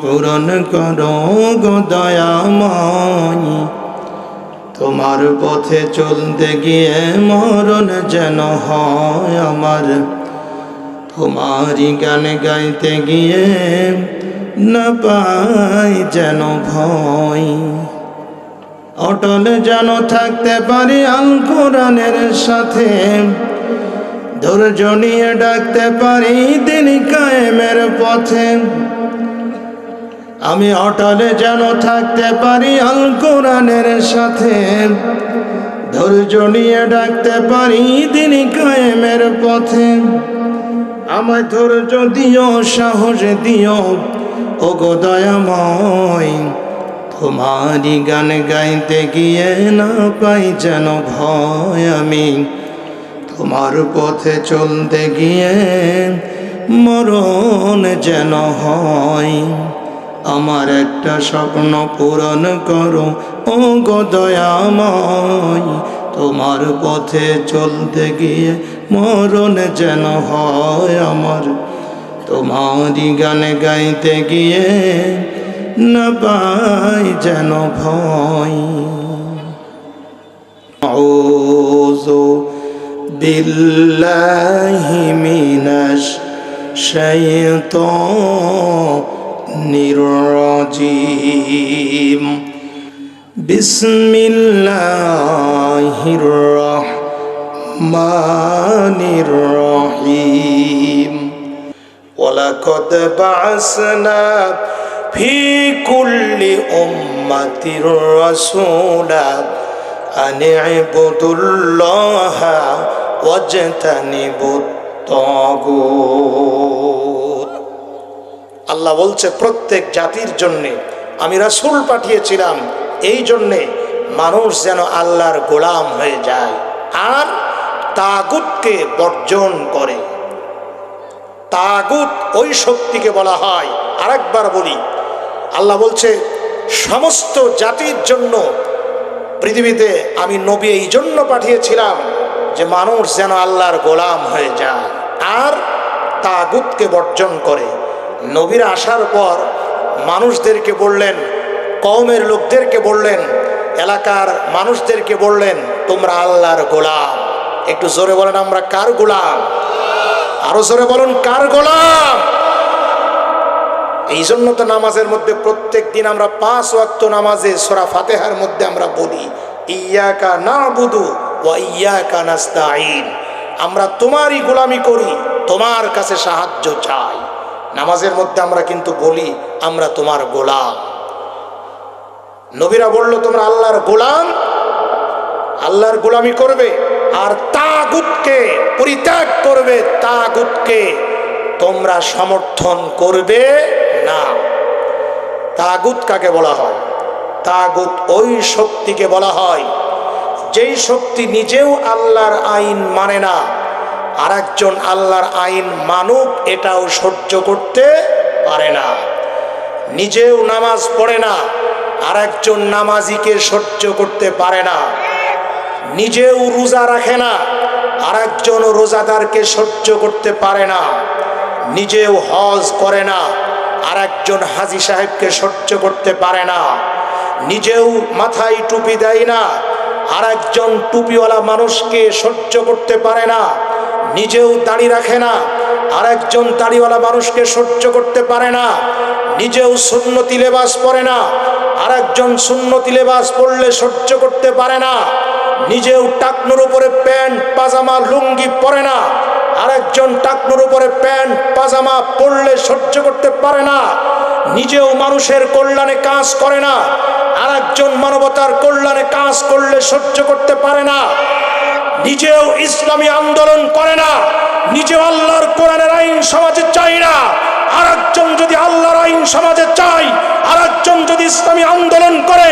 পূরণ করো গো দয়াময়, তোমার পথে চলতে গিয়ে মরণ যেন হয় আমার। তোমারই গান গাইতে গিয়ে না পাই যেন ভয়। অটল যেন থাকতে পারি আল কোরআনের সাথে, ধৈর্য নিয়ে ডাকতে পারি দিন কায়েমের পথে। আমি অটল যেন থাকতে পারি আল কোরআনের সাথে, ধৈর্য নিয়ে ডাকতে পারি দিন কায়েমের পথে। আমায় ধৈর্য দিও, সাহস দিও ওগো দয়াময়, তোমারই গান গাইতে গিয়ে না পাই যেন ভয়। আমি তোমার পথে চলতে গিয়ে মরণ যেন হয়। আমার একটা স্বপ্ন পূরণ করো ও গো দয়াময়, তোমার পথে চলতে গিয়ে মরণ যেন হয় আমার। তোমারই গান গাইতে গিয়ে না পাই যেন ভয়। আউযু বিল্লাহি মিনাশ শাইতানির রাজিম। বিসমিল্লাহির রাহমানির রহিম। ওয়ালাকাদ বা'আসনা ফি কুল্লি উম্মাতির রাসূলা আন ইবুদুল্লাহা ওয়াজতানিবুত তাগুত। আল্লাহ বলছে প্রত্যেক জাতির জন্যে আমি রাসূল পাঠিয়েছিলাম, এই জন্যে মানুষ যেন আল্লাহর গোলাম হয়ে যায় আর তাগুতকে বর্জন করে। তাগুত ওই শক্তিকে বলা হয়। আরেকবার বলি, আল্লাহ বলছে সমস্ত জাতির জন্য পৃথিবীতে আমি নবী এই জন্য পাঠিয়েছিলাম যে মানুষ যেন আল্লাহর গোলাম হয়ে যায় আর তাগুতকে বর্জন করে। নবীরা আসার পর মানুষদেরকে বললেন, কওমের লোকদেরকে বললেন, এলাকার মানুষদেরকে বললেন, তোমরা আল্লাহর গোলাম। একটু জোরে বলেন, আমরা কার গোলাম? আরো জোরে বলুন, কার গোলাম? এই জন্য তো নামাজের মধ্যে প্রত্যেক দিন আমরা 5 ওয়াক্ত নামাজে সূরা ফাতিহার মধ্যে আমরা বলি ইয়্যাকা না'বুদু ওয়া ইয়্যাকা নাস্তাঈন। আমরা তোমারই গোলামি করি, তোমার কাছে সাহায্য চাই। নামাজের মধ্যে আমরা কিন্তু বলি আমরা তোমার গোলাম। নবীরা বলল তোমরা আল্লাহর গোলাম, আল্লাহর গোলামি করবে আর তাগুতকে পরিত্যাগ করবে, তাগুতকে তোমরা সমর্থন করবে না। তাগুত কাকে বলা হয়? তাগুত ওই শক্তিকে বলা হয় যেই শক্তি নিজেও আল্লাহর আইন মানে না, আর একজন আল্লাহর আইন মানুক এটাও সহ্য করতে পারে না। নিজেও নামাজ পড়ে না, আর একজন নামাজিকে সহ্য করতে পারে না। নিজেও রোজা রাখে না, আর একজন রোজাদারকে সহ্য করতে পারে না। নিজেও হজ করে না, আর একজন হাজী সাহেবকে সহ্য করতে পারে না। নিজেও মাথায় টুপি দেয় না, আর একজন টুপিওয়ালা মানুষকে সহ্য করতে পারে না। নিজেও দাড়ি রাখে না, আর একজন দাড়িওয়ালা মানুষকে সহ্য করতে পারে না। নিজেও সুন্নতি লেবাস পরে না, আর একজন সুন্নতি লেবাস পরলে সহ্য করতে পারে না। নিজেও টাকনুর উপরে প্যান্ট পাজামা লুঙ্গি পরে না, আর একজন টাকনুর উপরে প্যান্ট পাজামা পরলে সহ্য করতে পারে না। নিজেও মানুষের কল্যাণে কাজ করে না, আর একজন মানবতার কল্যাণে কাজ করলে সহ্য করতে পারে না। নিজেও ইসলামী আন্দোলন করে না, নিজেও আল্লাহর কোরআনের আইন সমাজে চাই না। আর একজন যদি আল্লাহর আইন সমাজে চাই, আর একজন যদি ইসলামী আন্দোলন করে,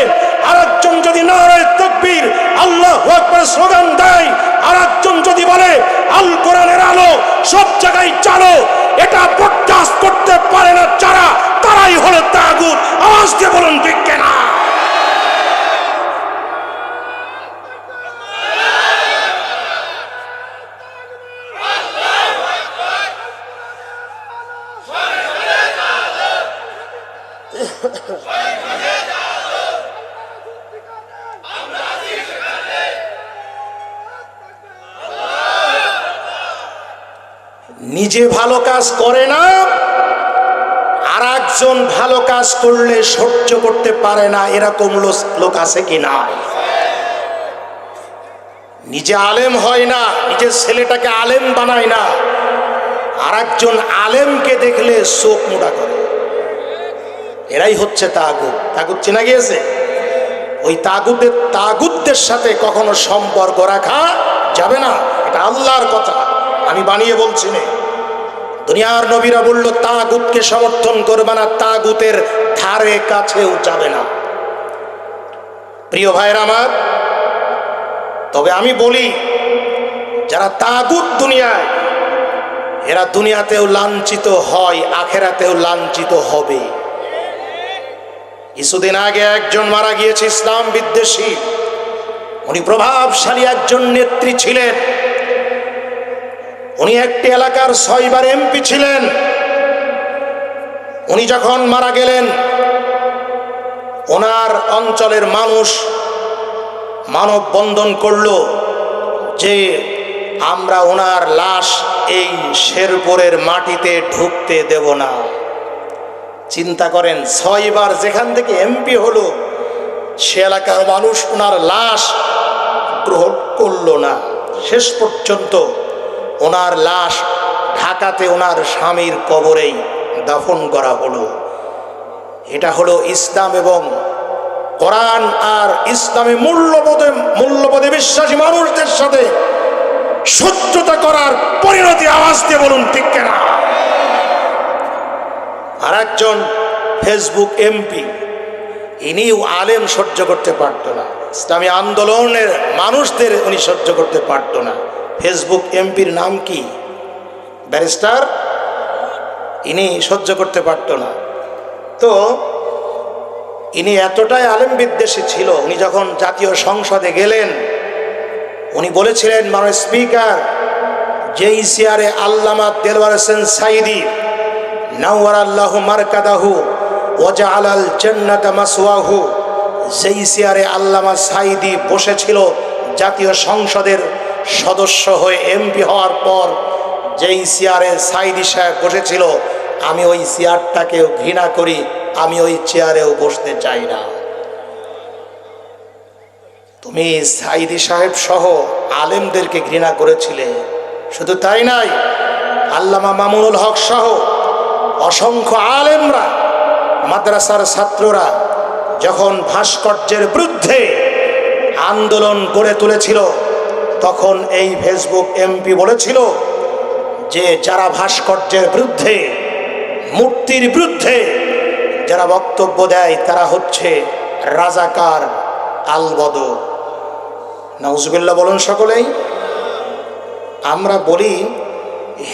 আর একজন যদি নারায়ে তাকবীর আল্লাহু আকবার স্লোগান দেয়, আর একজন যদি বলে আল কোরআনের আলো সব জায়গায় চালো, এটা বরদাস্ত করতে পারে না যারা, তারাই হলো তাগুত। আওয়াজ দিয়ে বলুন ঠিক কিনা? নিজে ভালো কাজ করে না, আর একজন ভালো কাজ করলে সহ্য করতে পারে না, এরকম লোক আছে কি না? নিজে আলেম হয় না, নিজের ছেলেটাকে আলেম বানায় না, আর একজন আলেমকে দেখলে চোখ মোটা করে। এরাই হচ্ছে তাগুত। তাগুত চেনা গিয়েছে? ওই তাগুতদের সাথে কখনো সম্পর্ক রাখা যাবে না। এটা আল্লাহর কথা, আমি বানিয়ে বলছি না। দুনিয়ার নবীরা বলল তাগুতকে সমর্থন করবে না, তাগুতের ধারে কাছেও যাবে না। প্রিয় ভাইরা আমার, তবে আমি বলি যারা তাগুত দুনিয়ায়, এরা দুনিয়াতেও লাঞ্ছিত হয়, আখেরাতেও লাঞ্ছিত হবে। কিছুদিন আগে একজন মারা গিয়েছে, ইসলাম বিদ্বেষী। উনি প্রভাবশালী একজন নেত্রী ছিলেন। উনি একটি এলাকার 6 বার এমপি ছিলেন। উনি যখন মারা গেলেন, ওনার অঞ্চলের মানুষ মানববন্ধন করলো যে আমরা ওনার লাশ এই শেরপুরের মাটিতে ঢুকতে দেব না। চিন্তা করেন, 6 বার যেখান থেকে এমপি হলো, সে এলাকার মানুষ ওনার লাশ গ্রহণ করলো না। শেষ পর্যন্ত ওনার লাশ ঢাকাতে ওনার স্বামীর কবরেই দাফন করা হলো। এটা হলো ইসলাম এবং কোরআন আর ইসলামী মূল্যবোধে বিশ্বাসী মানুষদের সাথে শত্রুতা করার পরিণতি। আওয়াজ দিয়ে বলুন ঠিক কিনা? আর একজন ফেসবুক এমপি, ইনিও আলেম সহ্য করতে পারতো না, ইসলামী আন্দোলনের মানুষদের উনি সহ্য করতে পারতো না। ফেসবুক এমপির নাম কি? ব্যারিস্টার। ইনি সহ্য করতে পারতো না। তো ইনি এতটাই আলেম বিদ্বেষী ছিল, উনি যখন জাতীয় সংসদে গেলেন, উনি বলেছিলেন, মাননীয় স্পিকার, যেই চেয়ারে আল্লামা দেলওয়ার হোসেন সাইদি নাওয়ার আল্লাহু মারকাদাহু ওয়াজআলাল জান্নাতা মাসওয়াহু, যেই চেয়ারে আল্লামা সাইদি বসেছিল জাতীয় সংসদের সদস্য হয়ে এমপি হওয়ার পর, যেই চেয়ারে সাইদি সাহেব বসেছিল, আমি ওই চেয়ারটাকেও ঘৃণা করি, আমি ওই চেয়ারেও বসতে চাই না। তুমি সাইদি সাহেব সহ আলেমদেরকে ঘৃণা করেছিলে। শুধু তাই নাই, আল্লামা মামুনুল হক সহ অসংখ্য আলেমরা, মাদ্রাসার ছাত্ররা যখন ভাস্কর্যের বিরুদ্ধে আন্দোলন গড়ে তুলেছিল, তখন এই ফেসবুক এমপি বলেছিল যে যারা ভাস্কর্যের বিরুদ্ধে, মূর্তির বিরুদ্ধে যারা বক্তব্য দেয়, তারা হচ্ছে রাজাকার, আলবদর। নাউজুবিল্লাহ বলুন সকলেই। আমরা বলি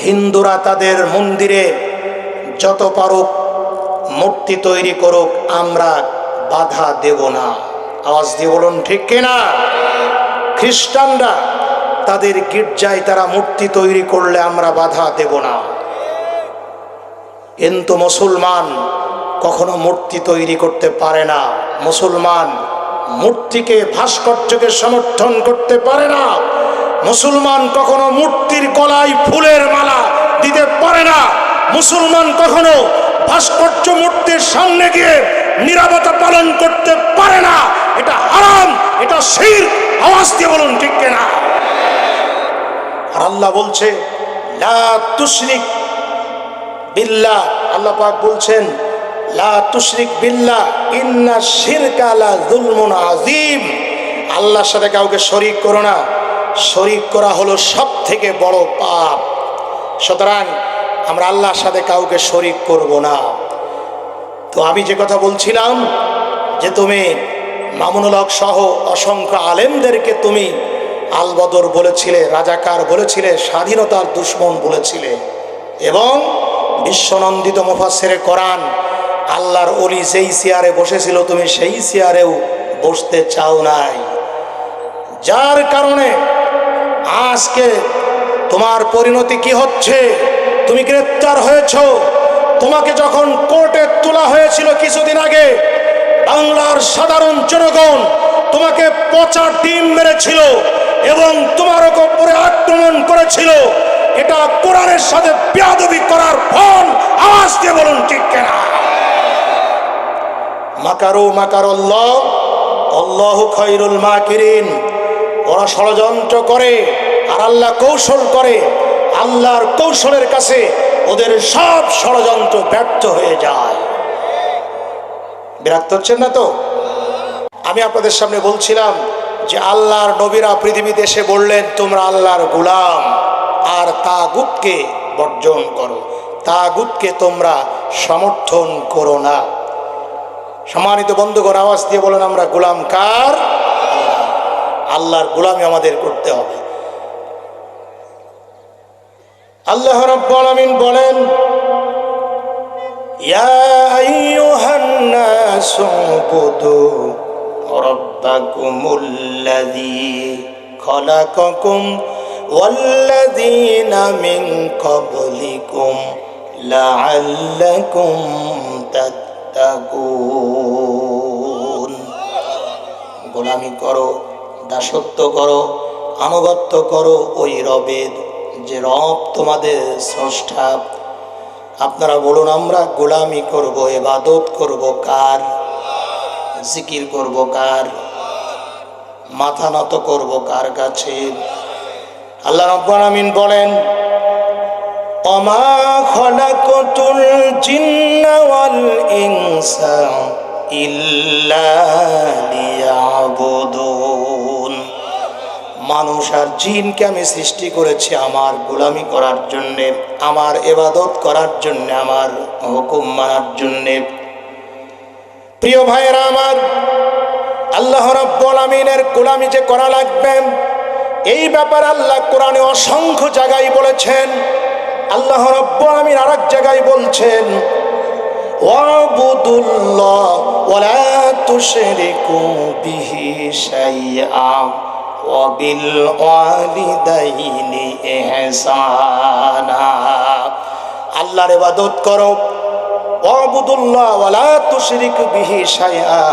হিন্দুরা তাদের মন্দিরে যত পারুক মূর্তি তৈরি করুক, আমরা বাধা দেব না। আওয়াজ দিয়ে বলুন ঠিক কিনা? খ্রিস্টানরা তাদের গির্জায় তারা মূর্তি তৈরি করলে আমরা বাধা দেব না। কিন্তু মুসলমান কখনো মূর্তি তৈরি করতে পারে না। মুসলমান মূর্তিকে, ভাস্কর্যকে সমর্থন করতে পারে না। মুসলমান কখনো মূর্তির গলায় ফুলের মালা দিতে পারে না। মুসলমান কখনো ভাস্কর্য মূর্তির সামনে গিয়ে নীরবতা পালন করতে পারে না। এটা হারাম, এটা শিরক। আওয়াজ দিয়ে বলুন ঠিক কিনা? আর আল্লাহ বলছে লা তুশরিক বিল্লাহ, আল্লাহ পাক বলছেন লা তুশরিক বিল্লাহ ইন্না শিরকা লা যুলমুন আযীম। আল্লাহর সাথে কাউকে শরীক করো না, শরীক করা হলো সব থেকে বড় পাপ। সুতরাং আমরা আল্লাহর সাথে কাউকে শরীক করব না। তো আমি যে কথা বলছিলাম যে তুমি মামুনুল হক সহ অসংখ্য আলেমদেরকে তুমি আলবদর বলেছিলে, রাজাকার বলেছিলে, স্বাধীনতার দুশ্মন বলেছিলে, এবং বিশ্বনন্দিত মুফাসসিরে কোরআন আল্লাহর ওলি যেই চেয়ারে বসেছিল, তুমি সেই চেয়ারেও বসতে চাও নাই। যার কারণে আজকে তোমার পরিণতি কি হচ্ছে? তুমি গ্রেপ্তার হয়েছ। তোমাকে যখন কোর্টে তোলা হয়েছিল কিছুদিন আগে, সাধারণ জনগণ তোমাকে পচা ডিম মেরেছিল এবং তোমার উপরে আক্রমণ করেছিল, এটা কোরআনের সাথে বেয়াদবি করার ফল। আওয়াজ দিয়ে বলুন ঠিক কিনা? মাকারু মাকারাল্লাহ আল্লাহু খায়রুল মাকিরিন। ওরা ষড়যন্ত্র করে আর আল্লাহ কৌশল করে। আল্লাহর কৌশলের কাছে ওদের সব ষড়যন্ত্র ব্যর্থ হয়ে যায়। বিরক্ত হচ্ছেন না তো? আমি আপনাদের সামনে বলছিলাম যে আল্লাহর নবীরা পৃথিবীতে এসে বললেন, তোমরা আল্লাহর গোলাম আর তাগুতকে বর্জন করো, তাগুতকে তোমরা সমর্থন করো না। সম্মানিত বন্ধুগণ, আওয়াজ দিয়ে বলেন, আমরা গোলাম কার? আল্লাহর গোলামি আমাদের করতে হবে। আল্লাহ রাব্বুল আলামিন বলেন, ইয়া আইয়ুহান নাসু উবুদু রাব্বাকুমুল্লাযী খালাকাকুম ওয়াল্লাযীনা মিন ক্বাবলিকুম লাআল্লাকুম তাত্তাকুন। গোলামি করো, দাসত্ব করো, আনুগত্য করো ওই রবের, যে রব তোমাদের স্রষ্টা। আপনারা বলুন, আমরা গোলামি করব, ইবাদত করব কার? জিকির করব কার? মাথা নত করব কার কাছে? আল্লাহ রাব্বুল আলামিন বলেন, ওমা খালাকাতুল জিন্না ওয়াল ইনসা ইল্লা লিয়াবুদুন। মানুষ আর জিনকে আমি সৃষ্টি করেছি আমার গোলামি করার জন্যে, আমার ইবাদত করার জন্যে, আমার হুকুম মানার জন্যে। প্রিয় ভাইয়েরা আমার, আল্লাহ রাব্বুল আলামিনের গোলামি যে করা লাগবে, এই ব্যাপারে আল্লাহ কোরআনে অসংখ্য জায়গায় বলেছেন। আল্লাহ রাব্বুল আলামিন আরেক জায়গায় বলছেন, ওয়াবুদুল্লাহ ওয়ালা তুশরিকু বিহি শাইআ ওয়াবিল ওয়ালিদাইনি ইহসানা। আল্লাহর ইবাদত করো, ওয়াবুদুল্লাহ ওয়ালা তুশরিকু বিহি শাইআ,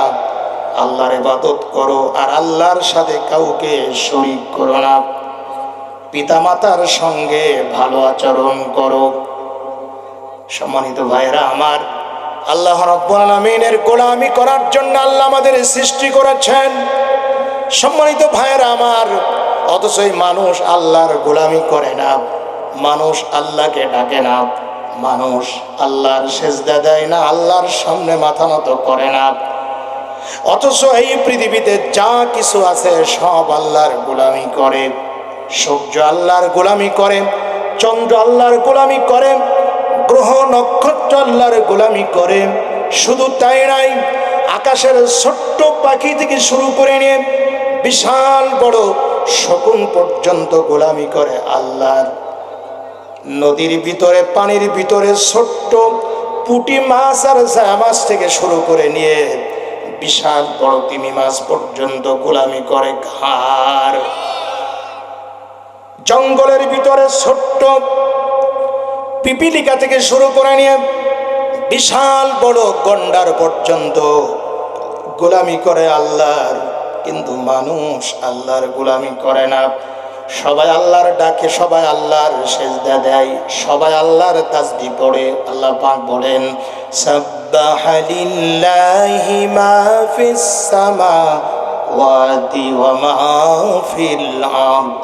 আল্লাহর ইবাদত করো আর আল্লাহর সাথে কাউকে শরীক করো না। পিতামাতার সঙ্গে ভালো আচরণ করো। সম্মানিত ভাইরা আমার, আল্লাহ রাব্বুল আলামিনের গোলামি করার জন্য আল্লাহ আমাদের সৃষ্টি করেছেন। সম্মানিত ভাইরা আমার, অথচ এই মানুষ আল্লাহর গোলামি করে না, মানুষ আল্লাহকে ডাকে না, মানুষ আল্লাহর সেজদা দেয় না, আল্লাহর সামনে মাথা নত করে না। অথচ এই পৃথিবীতে যা কিছু আছে সব আল্লাহর গোলামি করে। সূর্য আল্লাহর গোলামি করে, চন্দ্র আল্লাহর গোলামি করে, গ্রহ নক্ষত্র আল্লাহর গোলামি করে। শুধু তাই নাই, আকাশের ছোট্ট পাখি থেকে শুরু করে নিয়ে বিশাল বড় শকুন পর্যন্ত গোলামি করে আল্লাহর। নদীর ভিতরে, পানির ভিতরে ছোট্ট পুঁটি মাছ আর জায়া মাছ থেকে শুরু করে নিয়ে বিশাল বড় তিমি মাছ পর্যন্ত গোলামি করে ঘাড়। জঙ্গলের ভিতরে ছোট্ট পিপিলিকা থেকে শুরু করে নিয়ে বিশাল বড় গন্ডার পর্যন্ত গোলামি করে আল্লাহর। কিন্তু মানুষ আল্লাহর গোলামি করে না। সবাই আল্লাহর ডাকে, সবাই আল্লাহর সেজদা দেয়, সবাই আল্লাহর তাসবিহ পড়ে। আল্লাহ পাক বলেন, সাব্বাহা লিল্লাহি মা ফিস সামাওয়াতি ওয়া মা ফিল আরদ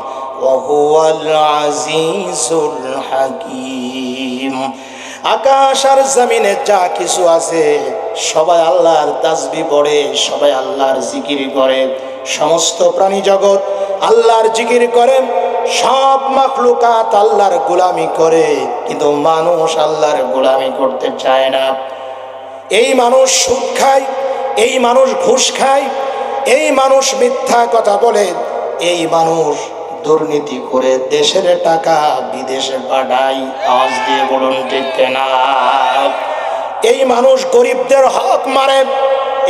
ওয়া হুয়াল আজিজুল হাকীম। আকাশ আর জমিনে যা কিছু আছে সবাই আল্লাহর তাসবিহ পড়ে, সবাই আল্লাহর জিকির করে। সমস্ত প্রাণী জগৎ আল্লাহর জিকির করে, সব মাখলুকাত আল্লাহর গোলামি করে। কিন্তু মানুষ আল্লাহর গোলামি করতে চায় না। এই মানুষ সুদ খায়, এই মানুষ ঘুষ খায়, এই মানুষ মিথ্যা কথা বলে, এই মানুষ দুর্নীতি করে দেশের টাকা বিদেশে পাঠায়। আওয়াজ দিয়ে বলুন ঠিক কিনা? এই মানুষ গরিবদের হক মারে,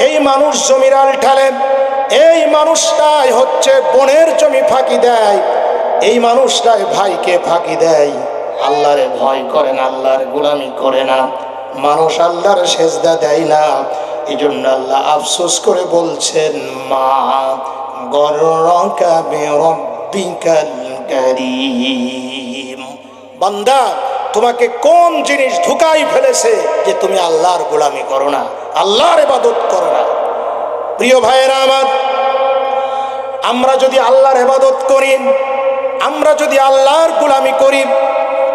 এই মানুষ জমিরাল ঢালে, এই মানুষটাই হচ্ছে বোনের জমি ফাঁকি দেয়, এই মানুষটাই ভাইকে ফাঁকি দেয়। আল্লাহরে ভয় করে না, আল্লাহর গোলামি করে না, মানুষ আল্লাহর সেজদা দেয় না। এই জন্য আল্লাহ আফসোস করে বলছেন, মা গররকা বিরব্বিকাল কারীম, বান্দা তোমাকে কোন জিনিস ধোঁকাই ফেলেছে যে তুমি আল্লাহর গোলামি করো না, আল্লাহর ইবাদত করো না। প্রিয় ভাইয়েরা আমার, আমরা যদি আল্লাহর ইবাদত করি, আমরা যদি আল্লাহর গোলামি করি,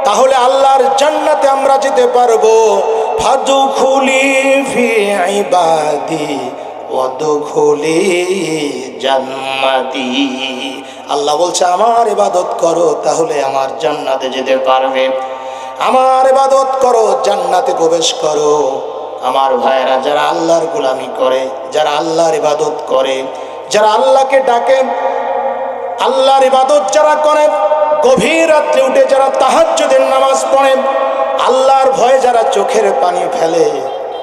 তাহলে আল্লাহর জান্নাতে আমরা যেতে পারবো। ফাদখুলি ফি ইবাদি ওয়াদখুলি জান্নাতি। আল্লাহ বলছে আমার ইবাদত করো, তাহলে আমার জান্নাতে যেতে পারবে। আমার ইবাদত করো, জান্নাতে প্রবেশ করো। আমার ভাইয়েরা, যারা আল্লাহর গোলামি করে, যারা আল্লাহর ইবাদত করে, যারা আল্লাহকে ডাকে, আল্লাহর ইবাদত যারা করে, গভীর রাত্রে উঠে যারা তাহাজ্জুদের নামাজ পড়ে, আল্লাহর ভয়ে যারা চোখের পানি ফেলে,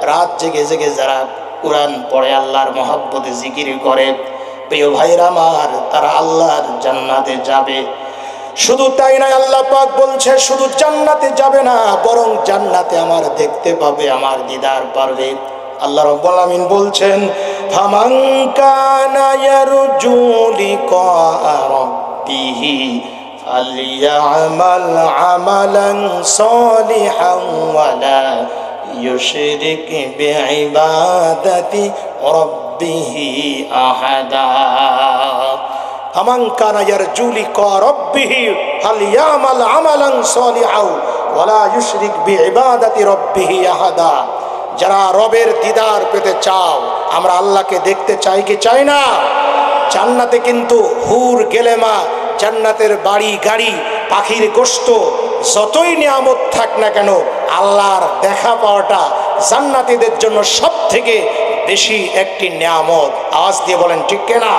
রাত জেগে জেগে যারা কোরআন পড়ে, আল্লাহর মহব্বতে জিকির করে, প্রিয় ভাইরা আমার, তারা আল্লাহর জান্নাতে যাবে। শুধু তাই নয়, আল্লাহ পাক বলছে শুধু জান্নাতে যাবে না, বরং জান্নাতে আমার দেখতে পাবে, আমার দিদার পারবে। আল্লাহ রাব্বুল আমিন বলছেন, ফামান কানা ইয়ারজু লিকা রাব্বিহি ফালইয়ামাল আমালান সালিহান ওয়ালা ইউশরিক বিইবাদাতি রাব্বিহি আহাদা। ফামান কানা ইয়ারজু লিকা রাব্বিহি ফালইয়ামাল আমালান সালিহান ওয়ালা ইউশরিক বিইবাদাতি রাব্বিহি আহাদা। যারা রবের দিদার পেতে চাও, আমরা আল্লাহকে দেখতে চাই কি চাই না? জান্নাতে কিন্তু হুর গেলেমা, জান্নাতের বাড়ি গাড়ি, পাখির গোশত, যতই নিয়ামত থাক না কেন, আল্লাহর দেখা পাওয়াটা জান্নাতীদের জন্য সব থেকে বেশি একটি নিয়ামত। আওয়াজ দিয়ে বলেন ঠিক কিনা?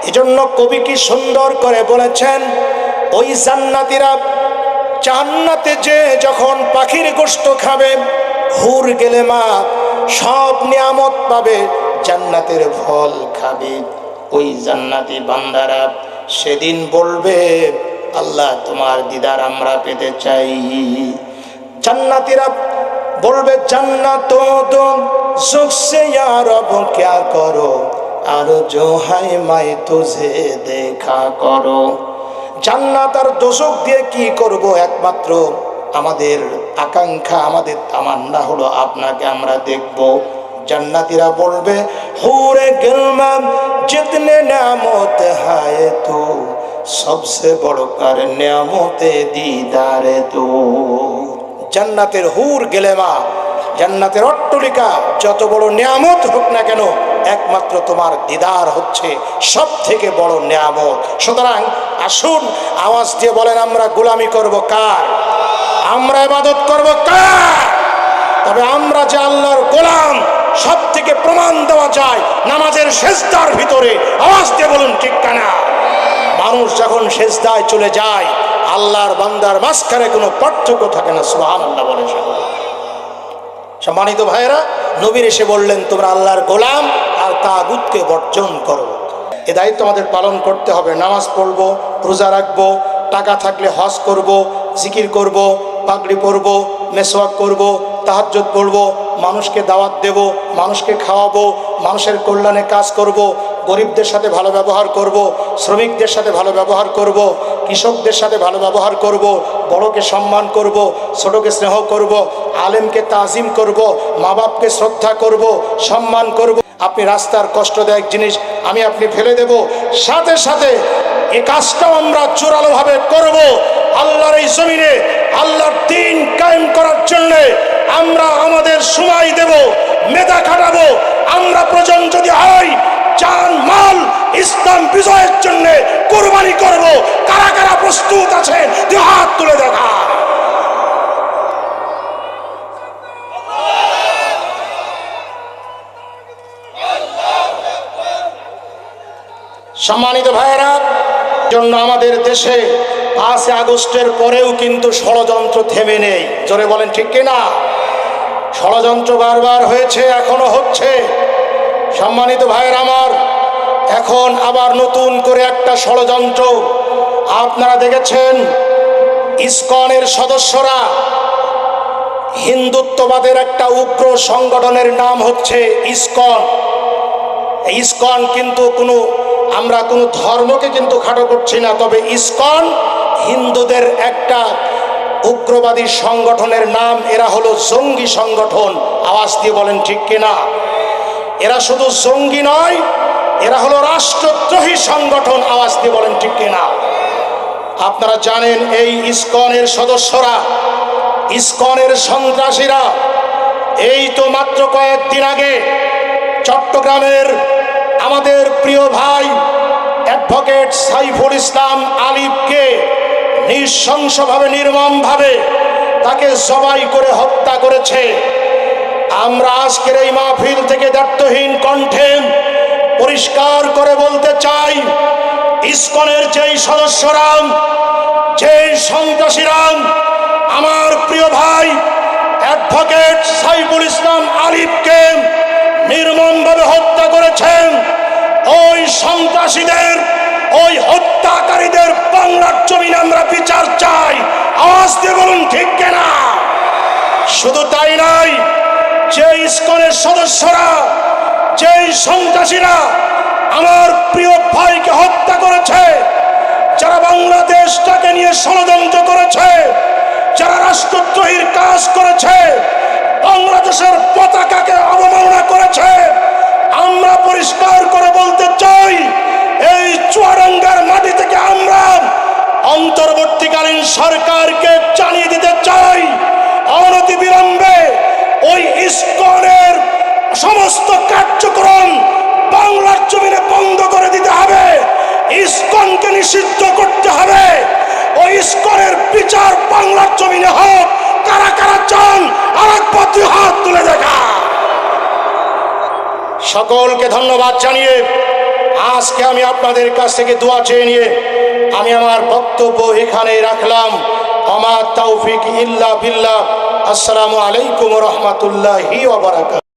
এজন্য কবি কি সুন্দর করে বলেছেন, ওই জান্নাতীরা জান্নাতে যে যখন পাখির গোশত খাবে, হুর গেলেমা সব নিয়ামত পাবে, জান্নাতের ফল খাবে, ওই জান্নাতি বান্দারা সেদিন বলবে, আল্লাহ তোমার দিদার আমরা পেতে চাই। জান্নাতীরা বলবে, জান্নাত দো সুখসে ইয়া রব ক্যা করো, আর জো হায় মাই তুঝে দেখা করো। জান্নাত আর দোজখ দিয়ে কি করব? একমাত্র আমাদের আকাঙ্ক্ষা, আমাদের তামান্না হলো আপনাকে আমরা দেখব। জান্নাতীরা বলবে, হুরে গেলমা জিতনে নিয়ামত হায় তো সবসে বড় কার নিয়ামতে দিদারে তো। জান্নাতের হুর গেলেমা, জান্নাতের অট্টলিকা যত বড় নিয়ামত হোক না কেন, একমাত্র তোমার দিদার হচ্ছে সব থেকে বড় নিয়ামত। সুতরাং আসুন আওয়াজ দিয়ে বলেন, আমরা গোলামি করব কার? আমরা ইবাদত করব কার? তবে আমরা যে আল্লাহর গোলাম, সব থেকে প্রমাণ দেওয়া যায় নামাজের সেজদার ভিতরে। আওয়াজ দিয়ে বলুন ঠিক কিনা? মানুষ যখন সেজদায় চলে যায়, আল্লাহর বান্দার মাঝখানে কোনো পার্থক্য থাকে না। সুবহানাল্লাহ বলেন। সম্মানিত ভাইয়েরা, নবীর এসে বললেন, তোমরা আল্লাহর গোলাম আর তাগুতকে বর্জন করো। এ দায়িত্ব আমাদের পালন করতে হবে। নামাজ পড়বো, রোজা রাখবো, টাকা থাকলে হজ করব, জিকির করব, পাগড়ি পরব, মেসওয়াক করব, তাহাজ্জুদ পড়ব, মানুষকে দাওয়াত দেব, মানুষকে খাওয়াবো, মানুষের কল্যাণে কাজ করব, গরিবদের সাথে ভালো ব্যবহার করব, শ্রমিকদের সাথে ভালো ব্যবহার করব, কৃষকদের সাথে ভালো ব্যবহার করব, বড়কে সম্মান করব, ছোটকে স্নেহ করব, আলেমকে তাজিম করব, মা বাপকে শ্রদ্ধা করব, সম্মান করব। আপনি রাস্তার কষ্টদায়ক জিনিস আমি আপনি ফেলে দেব, সাথে সাথে এই কাজটাও আমরা জোরালোভাবে করব। আল্লাহর এই জমিনে আল্লাহর দ্বীন কায়েম করার জন্য আমরা আমাদের সময় দেব, মেধা খাটাবো। আমরা প্রয়োজন যদি হয় জান মাল ইসলাম বিজয়ের জন্য কুরবানি করব। কারা কারা প্রস্তুত আছেন? দুই হাত তুলে দেখা। সম্মানিত ভাইয়েরা, জন্য আমাদের দেশে 5 আগস্টের পরেও কিন্তু ষড়যন্ত্র থেমে নেই। জোরে বলেন ঠিক কিনা? ষড়যন্ত্র বারবার হয়েছে, এখনো হচ্ছে। সম্মানিত ভাইয়েরা আমার, এখন আবার নতুন করে একটা ষড়যন্ত্র। আপনারা দেখেছেন ইসকনের সদস্যরা হিন্দুত্ববাদের একটা উগ্র সংগঠনের নাম হচ্ছে ইসকন। ইসকন কিন্তু আমরা কোনো ধর্মকে কিন্তু খাটো করছি না, তবে ইসকন হিন্দুদের একটা উগ্রবাদী সংগঠনের নাম। এরা হলো জঙ্গি সংগঠন। আওয়াজ দিয়ে বলেন ঠিক কিনা? এরা শুধু জঙ্গি নয়, এরা হলো রাষ্ট্রদ্রোহী সংগঠন। আওয়াজ দিয়ে বলেন ঠিক কিনা? আপনারা জানেন এই ইসকনের সদস্যরা, ইসকনের সন্ত্রাসীরা এই তো মাত্র কয়েকদিন আগে চট্টগ্রামের আমাদের প্রিয় ভাই অ্যাডভোকেট সাইফুল ইসলাম আলিফকে নৃশংসভাবে, নির্মমভাবে তাকে জবাই করে হত্যা করেছে। আমরা আজকের এই মাহফিল থেকে দায়িত্বহীন কণ্ঠে পরিষ্কার করে বলতে চাই, ইসকনের যেই সদস্যরা, যেই সন্ত্রাসীরা আমার প্রিয় ভাই অ্যাডভোকেট সাইফুল ইসলাম আলিফকে নির্মমভাবে হত্যা করেছেন, ওই সন্ত্রাসীদের, ওই হত্যাকারীদের বাংলার জমিনে আমরা বিচার চাই। আওয়াজ দিয়ে বলুন ঠিক কিনা? শুধু তাই নয়, যে ইসকনের সদস্যরা, যেই সন্ত্রাসীরা আমার প্রিয় ভাইকে হত্যা করেছে, যারা বাংলাদেশটাকে নিয়ে ষড়যন্ত্র করেছে, যারা রাষ্ট্রদ্রোহীর কাজ করেছে, বাংলাদেশের পতাকাকে অবমাননা করেছে, আমরা পরিষ্কার করে বলতে চাই, এই চুয়াডাঙ্গার মাটি থেকে আমরা অন্তর্বর্তীকালীন সরকারকে জানিয়ে দিতে চাই, অনতিবিলম্বে ওই ইসকনের সমস্ত কার্যক্রম বাংলার জমিনে বন্ধ করে দিতে হবে। ইসকনকে নিষিদ্ধ করতে হবে। ওই ইসকনের বিচার বাংলার জমিনে হোক। কারা কারা চান আরেকবার দুই হাত তুলে দেখা। সকলকে ধন্যবাদ জানিয়ে আজকে আমি আপনাদের কাছ থেকে দোয়া চেয়ে নিয়ে আমি আমার বক্তব্য এখানে রাখলাম। আমা তৌফিক ইল্লা বিল্লাহ। আসসালামু আলাইকুম ওয়া রাহমাতুল্লাহি ওয়া বারাকাতুহু।